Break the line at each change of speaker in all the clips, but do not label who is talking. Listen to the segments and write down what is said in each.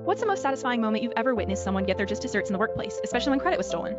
What's the most satisfying moment you've ever witnessed someone get their just desserts in the workplace, especially when credit was stolen?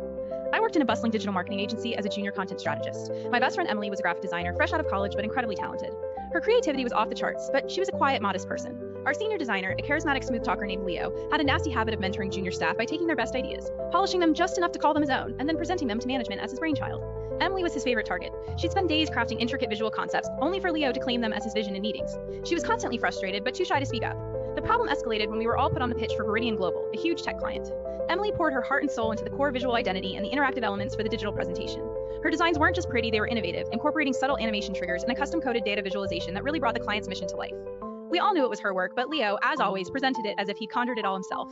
I worked in a bustling digital marketing agency as a junior content strategist. My best friend Emily was a graphic designer, fresh out of college but incredibly talented. Her creativity was off the charts, but she was a quiet, modest person. Our senior designer, a charismatic smooth talker named Leo, had a nasty habit of mentoring junior staff by taking their best ideas, polishing them just enough to call them his own, and then presenting them to management as his brainchild. Emily was his favorite target. She'd spend days crafting intricate visual concepts, only for Leo to claim them as his vision in meetings. She was constantly frustrated, but too shy to speak up. The problem escalated when we were all put on the pitch for Veridian Global, a huge tech client. Emily poured her heart and soul into the core visual identity and the interactive elements for the digital presentation. Her designs weren't just pretty, they were innovative, incorporating subtle animation triggers and a custom-coded data visualization that really brought the client's mission to life. We all knew it was her work, but Leo, as always, presented it as if he conjured it all himself.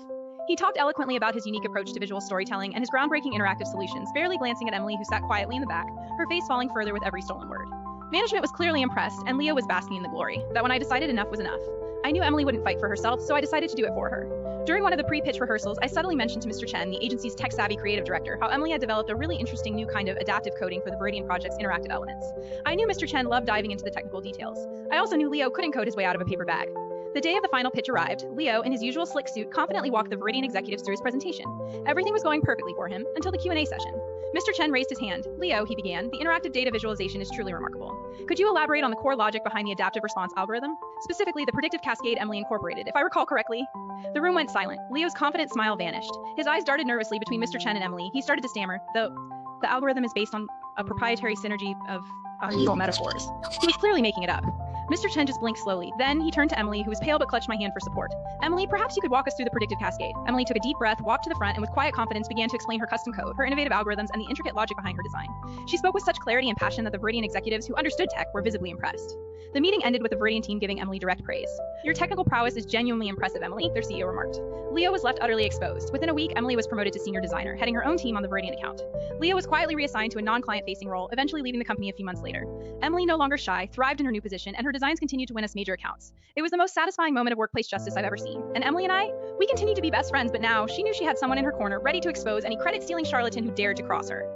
He talked eloquently about his unique approach to visual storytelling and his groundbreaking interactive solutions, barely glancing at Emily, who sat quietly in the back, her face falling further with every stolen word. Management was clearly impressed, and Leo was basking in the glory, that when I decided enough was enough. I knew Emily wouldn't fight for herself, so I decided to do it for her. During one of the pre-pitch rehearsals, I subtly mentioned to Mr. Chen, the agency's tech-savvy creative director, how Emily had developed a really interesting new kind of adaptive coding for the Veridian project's interactive elements. I knew Mr. Chen loved diving into the technical details. I also knew Leo couldn't code his way out of a paper bag. The day of the final pitch arrived. Leo, in his usual slick suit, confidently walked the Veridian executives through his presentation. Everything was going perfectly for him, until the Q&A session. Mr. Chen raised his hand. Leo, he began, the interactive data visualization is truly remarkable. Could you elaborate on the core logic behind the adaptive response algorithm? Specifically, the predictive cascade Emily incorporated, if I recall correctly? The room went silent. Leo's confident smile vanished. His eyes darted nervously between Mr. Chen and Emily. He started to stammer, the algorithm is based on a proprietary synergy of Google metaphors. He was clearly making it up. Mr. Chen just blinked slowly. Then he turned to Emily, who was pale but clutched my hand for support. Emily, perhaps you could walk us through the predictive cascade. Emily took a deep breath, walked to the front, and with quiet confidence began to explain her custom code, her innovative algorithms, and the intricate logic behind her design. She spoke with such clarity and passion that the Veridian executives who understood tech were visibly impressed. The meeting ended with the Veridian team giving Emily direct praise. Your technical prowess is genuinely impressive, Emily, their CEO remarked. Leo was left utterly exposed. Within a week, Emily was promoted to senior designer, heading her own team on the Veridian account. Leo was quietly reassigned to a non-client-facing role, eventually leaving the company a few months later. Emily, no longer shy, thrived in her new position, and her designs continued to win us major accounts. It was the most satisfying moment of workplace justice I've ever seen. And Emily and I, we continued to be best friends, but now she knew she had someone in her corner ready to expose any credit-stealing charlatan who dared to cross her.